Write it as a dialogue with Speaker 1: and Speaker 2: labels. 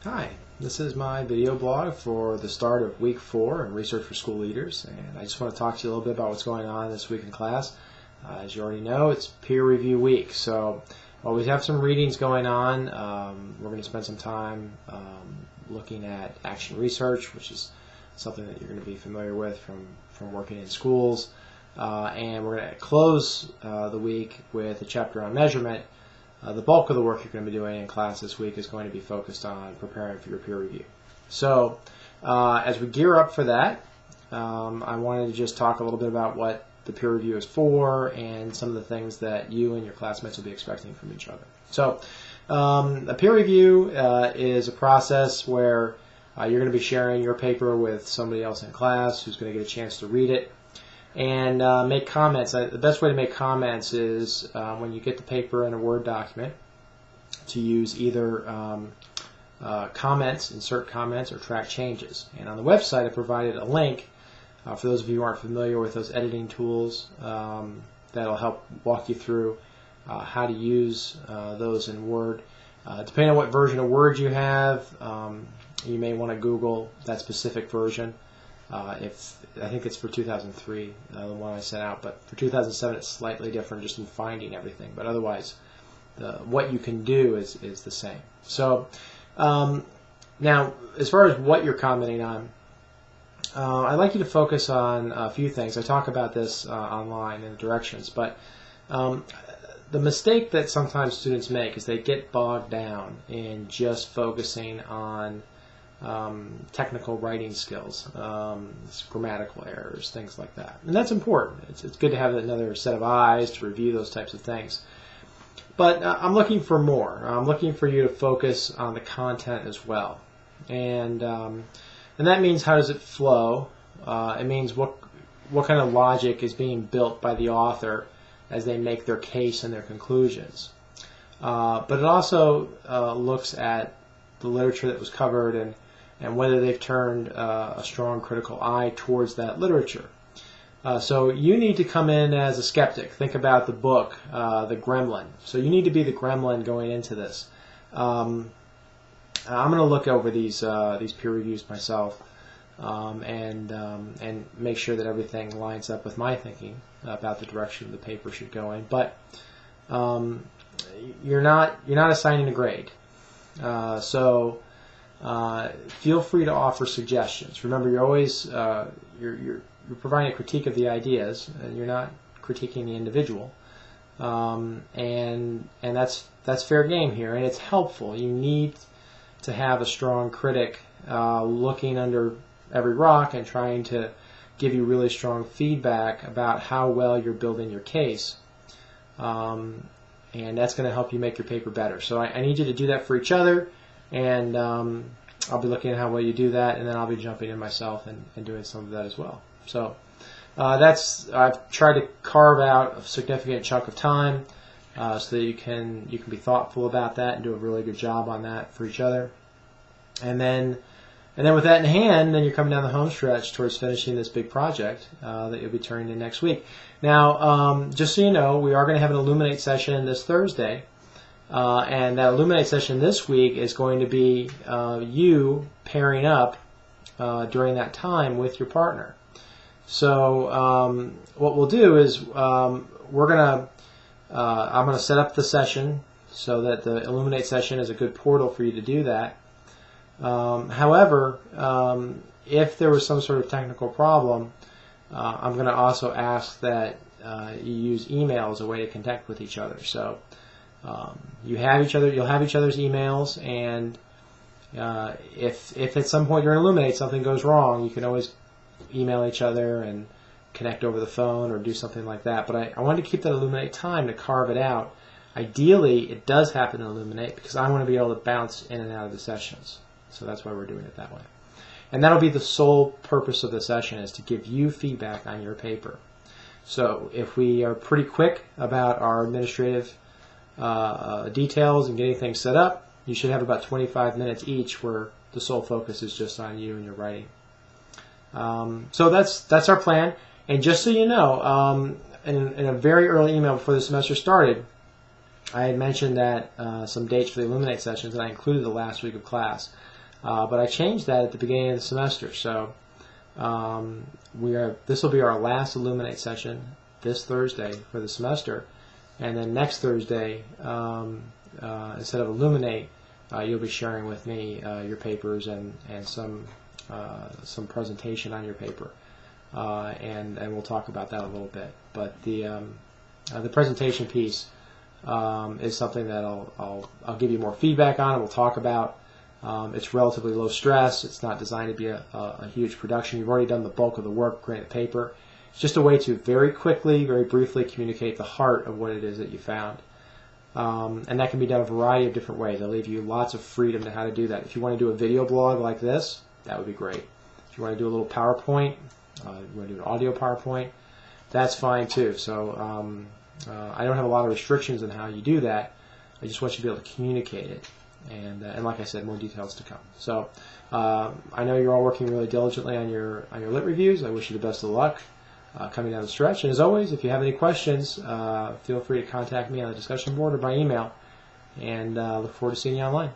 Speaker 1: Hi, this is my video blog for the start of week 4 in Research for School Leaders, and I just want to talk to you a little bit about what's going on this week in class. As you already know, it's peer review week, so while we have some readings going on, we're going to spend some time looking at action research, which is something that you're going to be familiar with from working in schools, and we're going to close the week with a chapter on measurement. The bulk of the work you're going to be doing in class this week is going to be focused on preparing for your peer review. So as we gear up for that, I wanted to just talk a little bit about what the peer review is for and some of the things that you and your classmates will be expecting from each other. So a peer review is a process where you're going to be sharing your paper with somebody else in class who's going to get a chance to read it and make comments. The best way to make comments is when you get the paper in a Word document to use either comments, insert comments, or track changes. And on the website I provided a link for those of you who aren't familiar with those editing tools that'll help walk you through how to use those in Word. Depending on what version of Word you have, you may want to Google that specific version. I think it's for 2003, the one I sent out, but for 2007 it's slightly different just in finding everything. But otherwise, what you can do is the same. So now, as far as what you're commenting on, I'd like you to focus on a few things. I talk about this online in the directions, but the mistake that sometimes students make is they get bogged down in just focusing on technical writing skills, grammatical errors, things like that. And that's important. It's good to have another set of eyes to review those types of things. But I'm looking for more. I'm looking for you to focus on the content as well. And that means, how does it flow? It means what kind of logic is being built by the author as they make their case and their conclusions. But it also looks at the literature that was covered and whether they've turned a strong critical eye towards that literature. So you need to come in as a skeptic. Think about the book, The Gremlin. So you need to be the gremlin going into this. I'm going to look over these peer reviews myself and make sure that everything lines up with my thinking about the direction the paper should go in. But you're not assigning a grade. So feel free to offer suggestions. Remember, you're always you're providing a critique of the ideas, and you're not critiquing the individual. And that's fair game here, and it's helpful. You need to have a strong critic looking under every rock and trying to give you really strong feedback about how well you're building your case. And that's going to help you make your paper better. So I need you to do that for each other, and I'll be looking at how well you do that, and then I'll be jumping in myself and doing some of that as well. So I've tried to carve out a significant chunk of time so that you can be thoughtful about that and do a really good job on that for each other. And then with that in hand, then you're coming down the home stretch towards finishing this big project that you'll be turning in next week. Now, just so you know, we are going to have an Illuminate session this Thursday, and that Illuminate session this week is going to be you pairing up during that time with your partner. So what we'll do is I'm going to set up the session so that the Illuminate session is a good portal for you to do that. However, if there was some sort of technical problem, I'm going to also ask that you use email as a way to connect with each other. So you'll have each other's emails, and if at some point during Illuminate something goes wrong, you can always email each other and connect over the phone or do something like that. But I wanted to keep that Illuminate time to carve it out. Ideally, it does happen in Illuminate because I want to be able to bounce in and out of the sessions. So that's why we're doing it that way. And that'll be the sole purpose of the session, is to give you feedback on your paper. So if we are pretty quick about our administrative details and getting things set up, you should have about 25 minutes each where the sole focus is just on you and your writing. So that's our plan. And just so you know, in a very early email before the semester started, I had mentioned that some dates for the Illuminate sessions, and I included the last week of class. But I changed that at the beginning of the semester. So this will be our last Illuminate session this Thursday for the semester, and then next Thursday, instead of Illuminate, you'll be sharing with me your papers and some presentation on your paper, and we'll talk about that a little bit. But the presentation piece is something that I'll give you more feedback on, and we'll talk about. It's relatively low stress. It's not designed to be a huge production. You've already done the bulk of the work, creating the paper. It's just a way to very quickly, very briefly communicate the heart of what it is that you found. And that can be done a variety of different ways. I'll leave you lots of freedom to how to do that. If you want to do a video blog like this, that would be great. If you want to do a little PowerPoint, you want to do an audio PowerPoint, that's fine too. So I don't have a lot of restrictions on how you do that. I just want you to be able to communicate it. And like I said, more details to come. So I know you're all working really diligently on your lit reviews. I wish you the best of luck coming down the stretch. And as always, if you have any questions, feel free to contact me on the discussion board or by email. And look forward to seeing you online.